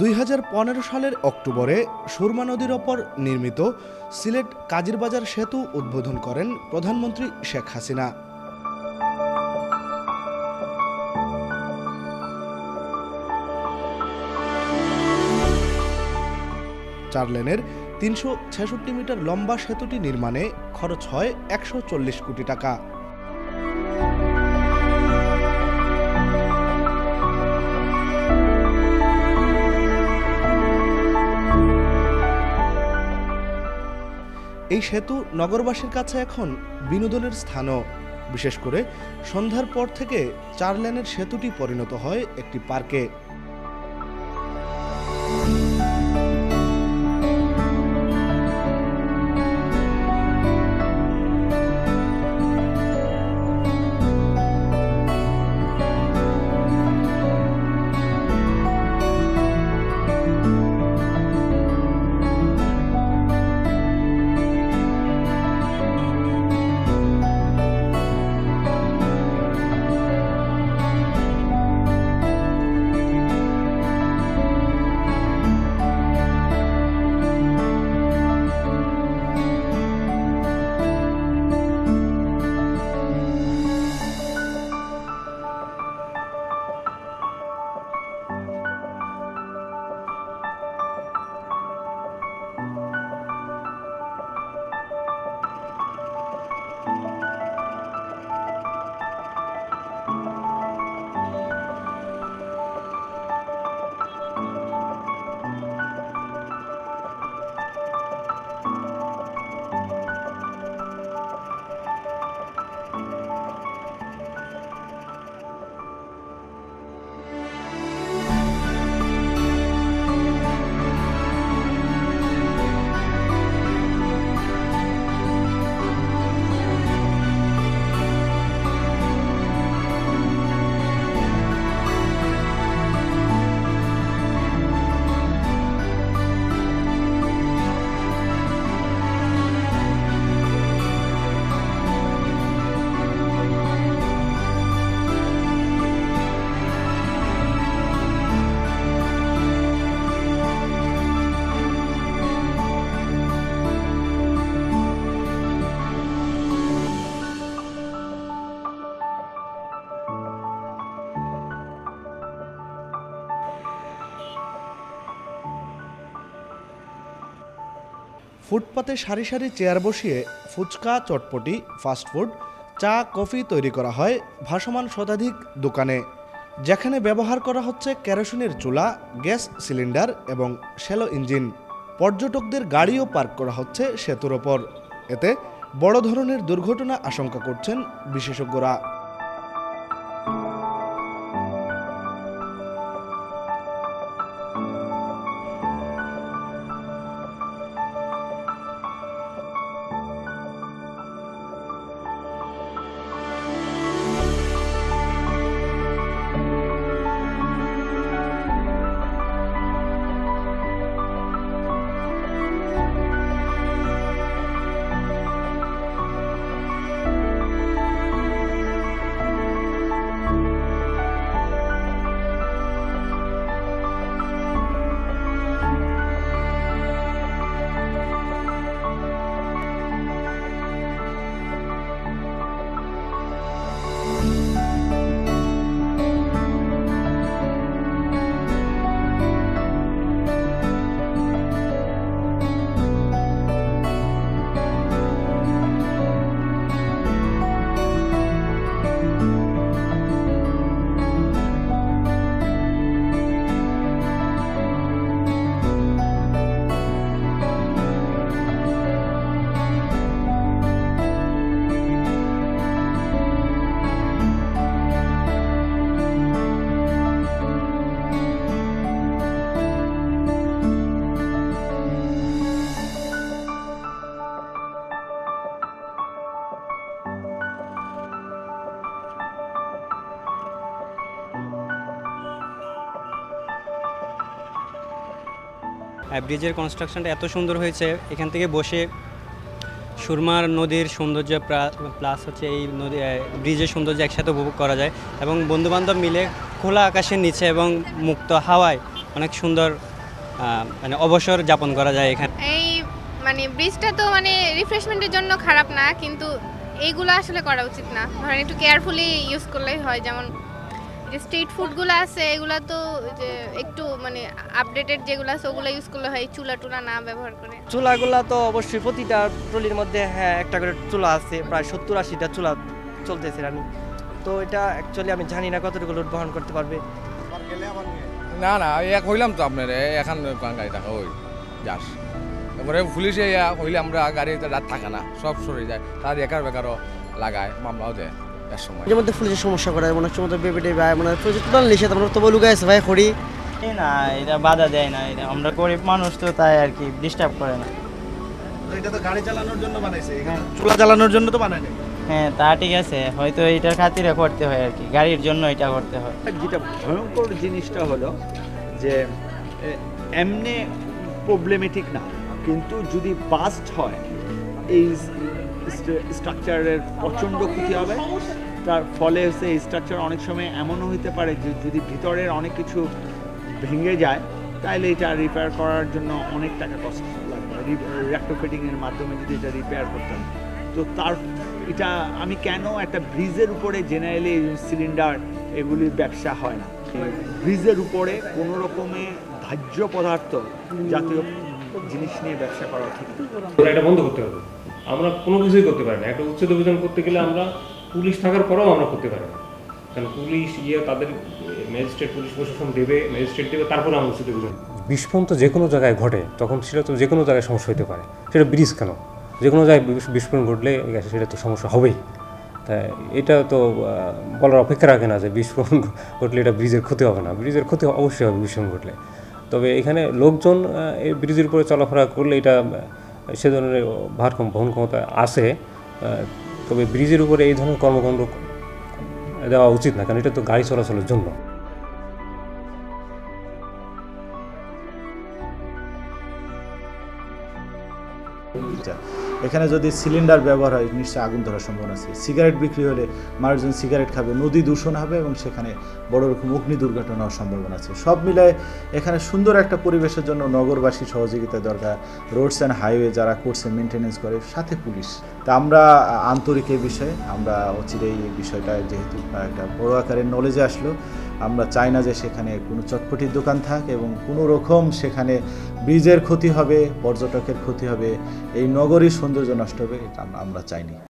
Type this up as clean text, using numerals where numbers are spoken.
2015 সালের অক্টোবরে সুরমা নদীর ওপর নির্মিত সিলেট কাজিরবাজার সেতু উদ্বোধন করেন প্রধানমন্ত্রী শেখ হাসিনা। 4 লেনের 366 মিটার লম্বা সেতুটি নির্মাণে খরচ হয় 140 কোটি টাকা। এই সেতু নগরবাসীর কাছে এখন বিনোদনের স্থানও। বিশেষ করে সন্ধ্যার পর থেকে 4 লেনের সেতুটি পরিণত হয় একটি পার্কে। ফুটপাতে সারি সারি চেয়ার বসিয়ে ফুচকা, চটপটি, ফাস্টফুড, চা, কফি তৈরি করা হয় ভাসমান শতাধিক দোকানে, যেখানে ব্যবহার করা হচ্ছে কেরোসিনের চুলা, গ্যাস সিলিন্ডার এবং শ্যালো ইঞ্জিন। পর্যটকদের গাড়িও পার্ক করা হচ্ছে সেতুর ওপর। এতে বড় ধরনের দুর্ঘটনা আশঙ্কা করছেন বিশেষজ্ঞরা। ব্রিজের কনস্ট্রাকশনটা এত সুন্দর হয়েছে, এখান থেকে বসে সুরমার নদীর সৌন্দর্য প্লাস হচ্ছে এই নদী ব্রিজের সৌন্দর্য একসাথে উপভোগ করা যায় এবং বন্ধুবান্ধব মিলে খোলা আকাশের নিচে এবং মুক্ত হাওয়ায় অনেক সুন্দর মানে অবসর যাপন করা যায় এখানে। এই মানে ব্রিজটা তো মানে রিফ্রেশমেন্টের জন্য খারাপ না, কিন্তু এইগুলো আসলে করা উচিত না। ধরেন একটু কেয়ারফুলি ইউজ করলেই হয়। যেমন যে স্ট্রিট ফুডগুলো আছে এগুলো তো যে একটু মানে আপডেটেড যেগুলো আছে ওগুলো ইউজ করলে হয়, চুলা টুলা না ব্যবহার করে। চুলাগুলা তো অবশ্যই প্রতিটা ট্রলির মধ্যে হ্যাঁ একটা করে চুলা আছে, প্রায় 70-80টা চুলা চলতেছে রানি। তো এটা অ্যাকচুয়ালি আমি জানি না কতটুকু লোড বহন করতে পারবে। না না এক হইলাম তো আপনার এখন গাড়ি টাকা ওই যাস তারপরে পুলিশে হইলে আমরা গাড়ি রাত থাকে না, সব সরে যায়, তার একার বেকারও লাগায়, মামলাও দেয় এক সময়। এর মধ্যে পুলিশের সমস্যা করে, মনে হচ্ছে বেবি ডে ভাই মানে টোটাল নিষেধ, আমরা তবু লুকাই আছে ভাই করি না, এটা বাধা দেয় না, এটা আমরা গরিব মানুষ তো তাই আর কি ডিস্টার্ব করে না। এটা তো গাড়ি চালানোর জন্য বানাইছে, এখানে চুলা চালানোর জন্য তো বানায় নাই। হ্যাঁ তা ঠিক আছে, হয়তো এইটার খাতিরে করতে হয় আর কি, গাড়ির জন্য এটা করতে হয়। যেটা ভয়ঙ্কর জিনিসটা হলো যে এমনি প্রবলেমেটিক না, কিন্তু যদি বাস্ট হয় এই স্ট্রাকচারের প্রচণ্ড ক্ষতি হবে। তার ফলে হচ্ছে এই স্ট্রাকচার অনেক সময় এমনও হতে পারে যে যদি ভিতরের অনেক কিছু ভেঙে যায় তাহলে এটা রিপেয়ার করার জন্য অনেক টাকা কষ্ট লাগবে। রেক্টোফিটিংয়ের মাধ্যমে যদি এটা রিপেয়ার করতাম, তো তার এটা আমি কেন একটা ব্রিজের উপরে জেনারেলি সিলিন্ডার এগুলির ব্যবসা হয় না। ব্রিজের উপরে কোনো রকমের ধার্য পদার্থ জাতীয় জিনিস নিয়ে ব্যবসা করা ঠিক না। এটা বন্ধ করতে হবে। আমরা কোনো কিছুই করতে পারি না, একটা উচ্ছেদ অভিযান করতে গেলে আমরা পুলিশ থাকার পরেও আমরা করতে পারি না, কারণ পুলিশ তাদের ম্যাজিস্ট্রেট পুলিশ প্রশাসন দেবে, ম্যাজিস্ট্রেট দেবে, তারপরে আমরা উচ্ছেদ অভিযান। বিস্ফোরণ তো যে কোনো জায়গায় ঘটে, তখন সেটা তো যে কোনো জায়গায় সমস্যা হতে পারে, সেটা ব্রিজ কেন, যে কোনো জায়গায় বিস্ফোরণ ঘটলে সেটা তো সমস্যা হবেই। তাই এটা তো বলার অপেক্ষা রাখে না যে বিস্ফোরণ ঘটলে এটা ব্রিজের ক্ষতি হবে না, ব্রিজের ক্ষতি অবশ্যই হবে বিস্ফোরণ ঘটলে। তবে এখানে লোকজন এই ব্রিজের উপরে চলাফেরা করলে এটা সে ধরনের ভার বহন ক্ষমতা আছে, তবে ব্রিজের উপরে এই ধরনের কর্মকাণ্ড দেওয়া উচিত না, কারণ এটা তো গাড়ি চলাচলের জন্য। এখানে যদি সিলিন্ডার ব্যবহার হয় নিশ্চয়ই আগুন ধরার সম্ভাবনা আছে। সিগারেট বিক্রি হলে মানুষজন সিগারেট খাবে, নদী দূষণ হবে এবং সেখানে বড় রকম অগ্নি দুর্ঘটনা হওয়ার সম্ভাবনা আছে। সব মিলায় এখানে সুন্দর একটা পরিবেশের জন্য নগরবাসী সহযোগিতা দরকার, রোডস অ্যান্ড হাইওয়ে যারা করছে মেনটেনেন্স করে, সাথে পুলিশ। তা আমরা আন্তরিক এই বিষয়ে, আমরা অচিরেই এই বিষয়টা যেহেতু একটা বড় আকারের নলেজে আসলো, আমরা চাই না যে সেখানে কোনো চটপটির দোকান থাক এবং কোনো রকম সেখানে ব্রিজের ক্ষতি হবে, পর্যটকের ক্ষতি হবে, এই নগরীর সৌন্দর্য নষ্ট হবে, এটা আমরা চাইনি।